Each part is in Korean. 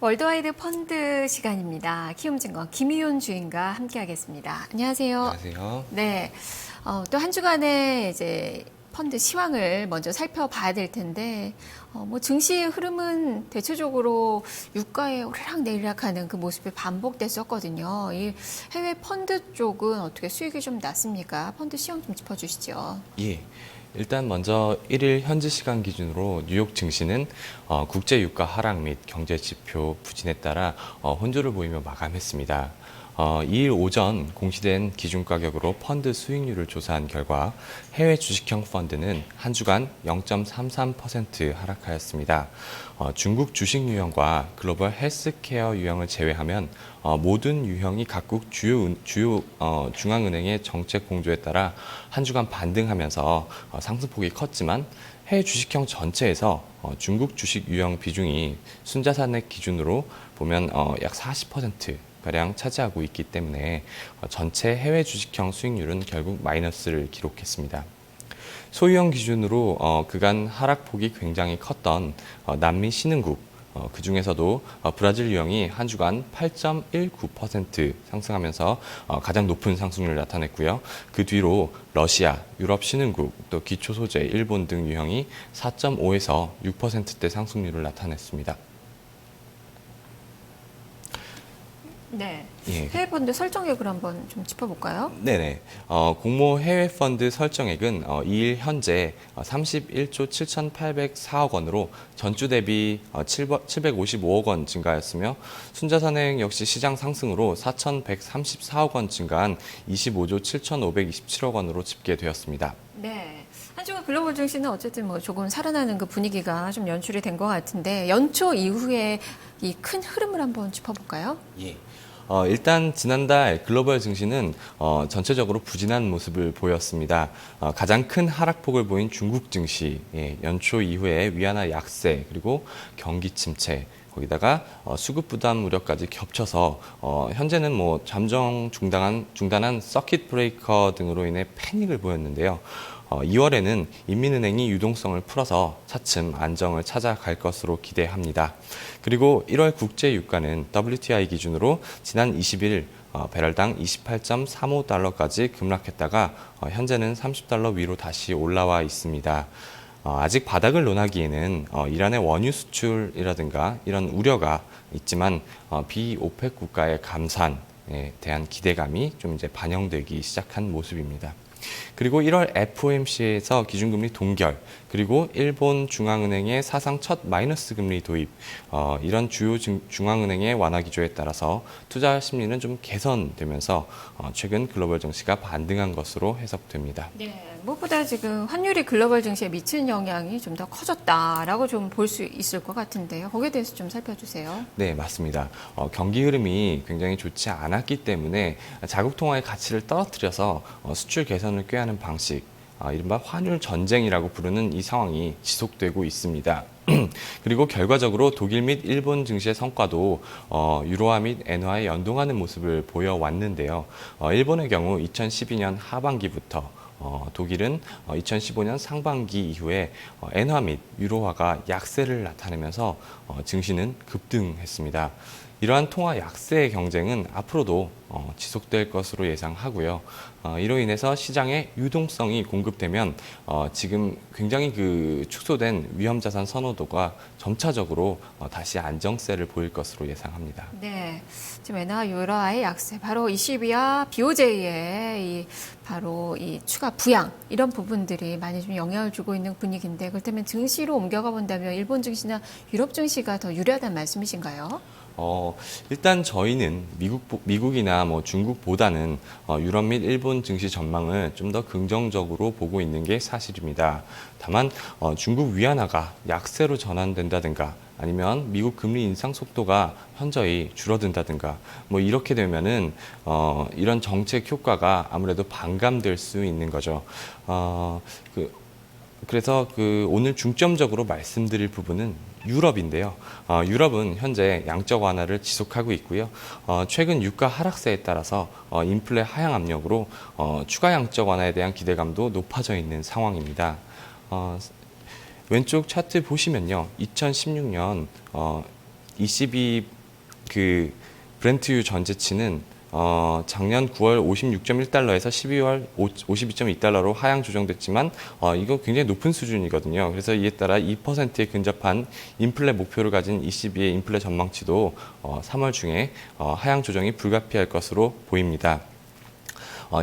월드와이드 펀드 시간입니다. 키움증권 김희윤 주인과 함께하겠습니다. 안녕하세요. 안녕하세요. 네, 또 한 주간의 이제 펀드 시황을 먼저 살펴봐야 될 텐데, 뭐 증시의 흐름은 대체적으로 유가에 오르락내리락하는 그 모습이 반복됐었거든요. 이 해외 펀드 쪽은 어떻게 수익이 좀 났습니까? 펀드 시황 좀 짚어주시죠. 예. 일단 먼저 1일 현지 시간 기준으로 뉴욕 증시는 국제 유가 하락 및 경제 지표 부진에 따라 혼조를 보이며 마감했습니다. 2일 오전 공시된 기준 가격으로 펀드 수익률을 조사한 결과 해외 주식형 펀드는 한 주간 0.33% 하락하였습니다. 중국 주식 유형과 글로벌 헬스케어 유형을 제외하면 모든 유형이 각국 주요 중앙은행의 정책 공조에 따라 한 주간 반등하면서 상승폭이 컸지만 해외 주식형 전체에서 중국 주식 유형 비중이 순자산액 기준으로 보면 약 40% 가량 차지하고 있기 때문에 전체 해외 주식형 수익률은 결국 마이너스를 기록했습니다. 소유형 기준으로 그간 하락폭이 굉장히 컸던 남미 신흥국, 그 중에서도 브라질 유형이 한 주간 8.19% 상승하면서 가장 높은 상승률을 나타냈고요. 그 뒤로 러시아, 유럽 신흥국, 또 기초 소재, 일본 등 유형이 4.5에서 6%대 상승률을 나타냈습니다. 네. 예. 해외 펀드 설정액을 한번 좀 짚어볼까요? 네네. 공모 해외 펀드 설정액은 2일 현재 31조 7,804억 원으로 전주 대비 755억 원 증가하였으며 순자산액 역시 시장 상승으로 4,134억 원 증가한 25조 7,527억 원으로 집계되었습니다. 네. 한 주간 글로벌 증시는 어쨌든 뭐 조금 살아나는 그 분위기가 좀 연출이 된 것 같은데 연초 이후에 이 큰 흐름을 한번 짚어볼까요? 예. 일단 지난달 글로벌 증시는 전체적으로 부진한 모습을 보였습니다. 가장 큰 하락폭을 보인 중국 증시, 연초 이후에 위안화 약세, 그리고 경기 침체, 거기다가 수급 부담 우려까지 겹쳐서 현재는 뭐 잠정 중단한 서킷 브레이커 등으로 인해 패닉을 보였는데요. 2월에는 인민은행이 유동성을 풀어서 차츰 안정을 찾아갈 것으로 기대합니다. 그리고 1월 국제 유가는 WTI 기준으로 지난 20일 배럴당 28.35달러까지 급락했다가 현재는 30달러 위로 다시 올라와 있습니다. 아직 바닥을 논하기에는 이란의 원유 수출이라든가 이런 우려가 있지만 비오펙 국가의 감산에 대한 기대감이 좀 이제 반영되기 시작한 모습입니다. 그리고 1월 FOMC에서 기준금리 동결, 그리고 일본 중앙은행의 사상 첫 마이너스 금리 도입, 이런 주요 중앙은행의 완화 기조에 따라서 투자 심리는 좀 개선되면서 최근 글로벌 증시가 반등한 것으로 해석됩니다. 네. 무엇보다 지금 환율이 글로벌 증시에 미치는 영향이 좀 더 커졌다라고 좀 볼 수 있을 것 같은데요. 거기에 대해서 좀 살펴주세요. 네, 맞습니다. 경기 흐름이 굉장히 좋지 않았기 때문에 자국 통화의 가치를 떨어뜨려서 수출 개선을 꾀하는 방식, 이른바 환율 전쟁이라고 부르는 이 상황이 지속되고 있습니다. 그리고 결과적으로 독일 및 일본 증시의 성과도 유로화 및 엔화에 연동하는 모습을 보여왔는데요. 일본의 경우 2012년 하반기부터 독일은 2015년 상반기 이후에 엔화 및 유로화가 약세를 나타내면서 증시는 급등했습니다. 이러한 통화 약세 경쟁은 앞으로도 지속될 것으로 예상하고요. 이로 인해서 시장에 유동성이 공급되면 지금 굉장히 그 축소된 위험자산 선호도가 점차적으로 다시 안정세를 보일 것으로 예상합니다. 네, 지금 엔화 유로화의 약세, 바로 ECB와 BOJ의 바로 이 추가 부양 이런 부분들이 많이 좀 영향을 주고 있는 분위기인데 그렇다면 증시로 옮겨가 본다면 일본 증시나 유럽 증시가 더 유리하다는 말씀이신가요? 일단 저희는 미국이나 뭐 중국보다는 유럽 및 일본 증시 전망을 좀 더 긍정적으로 보고 있는 게 사실입니다. 다만 중국 위안화가 약세로 전환된다든가 아니면 미국 금리 인상 속도가 현저히 줄어든다든가 뭐 이렇게 되면은 이런 정책 효과가 아무래도 반감될 수 있는 거죠. 그래서 오늘 중점적으로 말씀드릴 부분은 유럽인데요. 유럽은 현재 양적 완화를 지속하고 있고요. 최근 유가 하락세에 따라서 인플레 하향 압력으로 추가 양적 완화에 대한 기대감도 높아져 있는 상황입니다. 왼쪽 차트 보시면요. 2016년 ECB 그 브렌트유 전재치는 작년 9월 56.1달러에서 12월 52.2달러로 하향 조정됐지만 이거 굉장히 높은 수준이거든요. 그래서 이에 따라 2%에 근접한 인플레 목표를 가진 ECB의 인플레 전망치도 3월 중에 하향 조정이 불가피할 것으로 보입니다.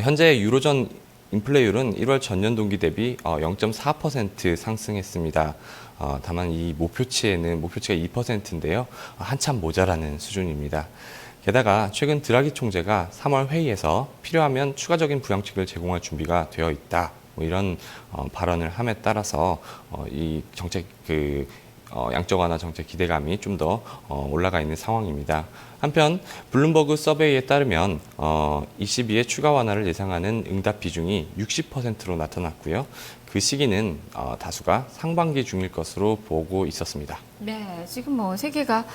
현재 유로존 인플레율은 1월 전년 동기 대비 0.4% 상승했습니다. 다만 이 목표치가 2%인데요. 한참 모자라는 수준입니다. 게다가 최근 드라기 총재가 3월 회의에서 필요하면 추가적인 부양책을 제공할 준비가 되어 있다. 뭐 이런 발언을 함에 따라서 이 정책 양적 완화 정책 기대감이 좀 더 올라가 있는 상황입니다. 한편 블룸버그 서베이에 따르면 ECB의 추가 완화를 예상하는 응답 비중이 60%로 나타났고요. 그 시기는 다수가 상반기 중일 것으로 보고 있었습니다. 네, 지금 뭐 세계가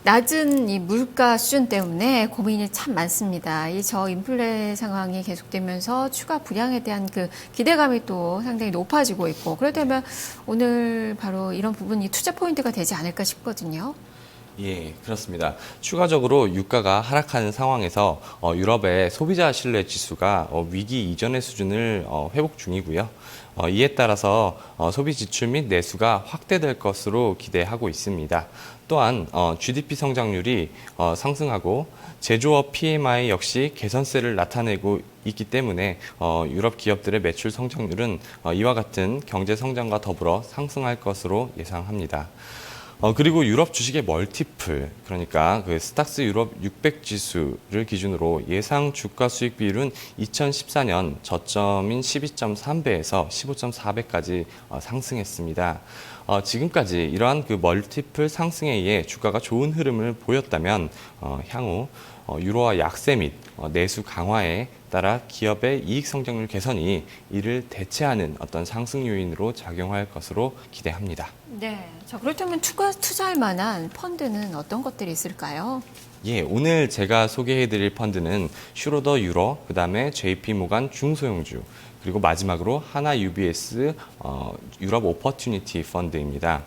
낮은 이 물가 수준 때문에 고민이 참 많습니다. 이 저인플레 상황이 계속되면서 추가 불양에 대한 그 기대감이 또 상당히 높아지고 있고, 그렇다면 오늘 바로 이런 부분이 투자 포인트가 되지 않을까 싶거든요. 예, 그렇습니다. 추가적으로 유가가 하락하는 상황에서 유럽의 소비자 신뢰 지수가 위기 이전의 수준을 회복 중이고요. 이에 따라서 소비 지출 및 내수가 확대될 것으로 기대하고 있습니다. 또한 GDP 성장률이 상승하고 제조업 PMI 역시 개선세를 나타내고 있기 때문에 유럽 기업들의 매출 성장률은 이와 같은 경제 성장과 더불어 상승할 것으로 예상합니다. 그리고 유럽 주식의 멀티플, 그러니까 그 스탁스 유럽 600 지수를 기준으로 예상 주가 수익 비율은 2014년 저점인 12.3배에서 15.4배까지 상승했습니다. 지금까지 이러한 그 멀티플 상승에 의해 주가가 좋은 흐름을 보였다면 향후 유로화 약세 및 내수 강화에 따라 기업의 이익 성장률 개선이 이를 대체하는 어떤 상승 요인으로 작용할 것으로 기대합니다. 네. 자, 그렇다면 투자할 만한 펀드는 어떤 것들이 있을까요? 예, 오늘 제가 소개해드릴 펀드는 슈로더 유로, 그 다음에 JP 모간 중소형주, 그리고 마지막으로 하나 UBS 유럽 오퍼튜니티 펀드입니다.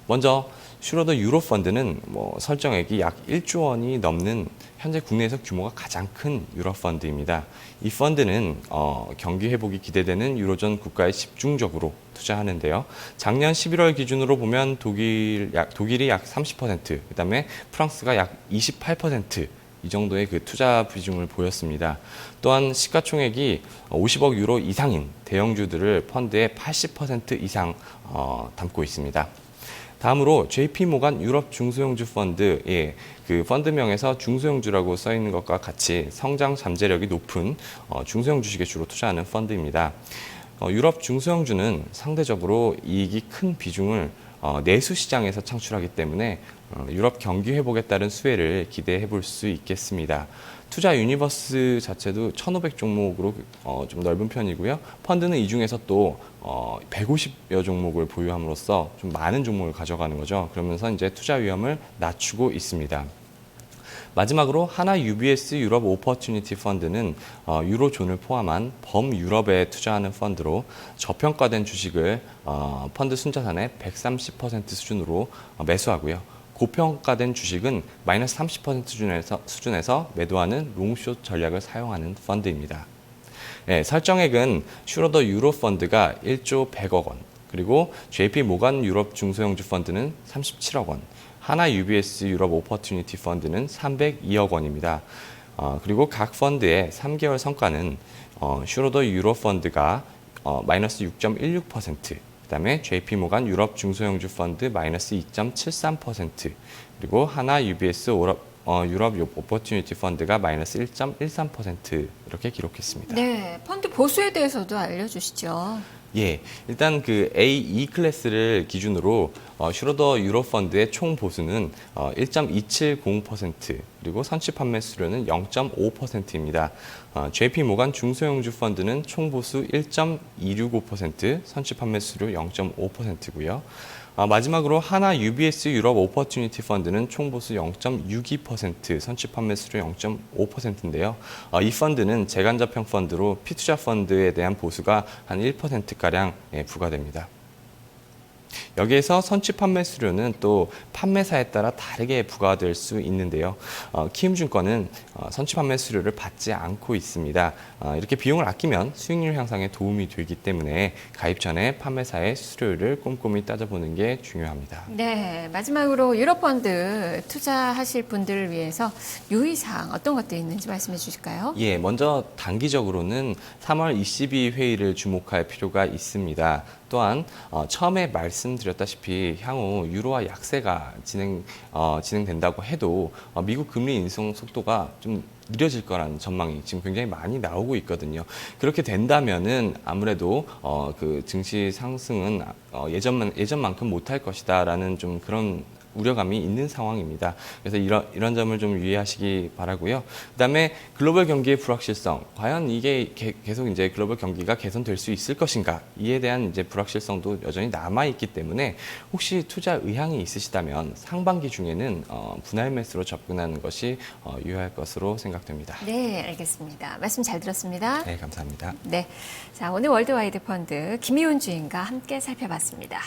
먼저 슈로더 유로 펀드는 설정액이 약 1조 원이 넘는 현재 국내에서 규모가 가장 큰 유럽 펀드입니다. 이 펀드는 경기 회복이 기대되는 유로존 국가에 집중적으로 투자하는데요. 작년 11월 기준으로 보면 독일이 약 30%, 그다음에 프랑스가 약 28%. 이 정도의 그 투자 비중을 보였습니다. 또한 시가총액이 50억 유로 이상인 대형주들을 펀드의 80% 이상 담고 있습니다. 다음으로 JP 모간 유럽 중소형주 펀드, 그 펀드명에서 중소형주라고 써 있는 것과 같이 성장 잠재력이 높은 중소형 주식에 주로 투자하는 펀드입니다. 유럽 중소형주는 상대적으로 이익이 큰 비중을 내수 시장에서 창출하기 때문에 유럽 경기 회복에 따른 수혜를 기대해 볼 수 있겠습니다. 투자 유니버스 자체도 1,500 종목으로 좀 넓은 편이고요. 펀드는 이 중에서 또 150여 종목을 보유함으로써 좀 많은 종목을 가져가는 거죠. 그러면서 이제 투자 위험을 낮추고 있습니다. 마지막으로 하나 UBS 유럽 오퍼튜니티 펀드는 유로존을 포함한 범유럽에 투자하는 펀드로 저평가된 주식을 펀드 순자산의 130% 수준으로 매수하고요. 고평가된 주식은 마이너스 30% 수준에서 매도하는 롱숏 전략을 사용하는 펀드입니다. 네, 설정액은 슈로더 유로 펀드가 1조 100억 원, 그리고 JP 모간 유럽 중소형주 펀드는 37억 원, 하나 UBS 유럽 오퍼튜니티 펀드는 302억 원입니다. 그리고 각 펀드의 3개월 성과는 슈로더 유로 펀드가 마이너스 6.16%, 그다음에 JP 모간 유럽 중소형주 펀드 마이너스 2.73%, 그리고 하나 UBS 유럽 오퍼튜니티 펀드가 마이너스 1.13% 이렇게 기록했습니다. 네, 펀드 보수에 대해서도 알려주시죠. 예, 일단 그 A2 클래스를 기준으로 슈로더 유로 펀드의 총 보수는 1.270%, 그리고 선취 판매 수료는 0.5%입니다. JP 모간 중소형주 펀드는 총 보수 1.265%, 선취 판매 수료 0.5%고요. 마지막으로 하나 UBS 유럽 오퍼튜니티 펀드는 총 보수 0.62%, 선취 판매 수료 0.5%인데요. 이 펀드는 재간접형 펀드로 피투자 펀드에 대한 보수가 한 1%가량 부과됩니다. 여기에서 선취 판매 수수료는 또 판매사에 따라 다르게 부과될 수 있는데요. 키움증권은 선취 판매 수수료를 받지 않고 있습니다. 이렇게 비용을 아끼면 수익률 향상에 도움이 되기 때문에 가입 전에 판매사의 수수료를 꼼꼼히 따져보는 게 중요합니다. 네, 마지막으로 유로펀드 투자하실 분들을 위해서 유의사항 어떤 것들이 있는지 말씀해 주실까요? 예, 먼저 단기적으로는 3월 ECB 회의를 주목할 필요가 있습니다. 또한 처음에 말씀드렸다시피 향후 유로화 약세가 진행된다고 해도 미국 금리 인상 속도가 좀 느려질 거라는 전망이 지금 굉장히 많이 나오고 있거든요. 그렇게 된다면은 아무래도 그 증시 상승은 예전만큼 못할 것이다라는 좀 그런 우려감이 있는 상황입니다. 그래서 이런 점을 좀 유의하시기 바라고요. 그다음에 글로벌 경기의 불확실성, 과연 이게 계속 이제 글로벌 경기가 개선될 수 있을 것인가? 이에 대한 이제 불확실성도 여전히 남아 있기 때문에 혹시 투자 의향이 있으시다면 상반기 중에는 분할 매수로 접근하는 것이 유효할 것으로 생각됩니다. 네, 알겠습니다. 말씀 잘 들었습니다. 네, 감사합니다. 네, 자 오늘 월드와이드 펀드 김희훈 주인과 함께 살펴봤습니다.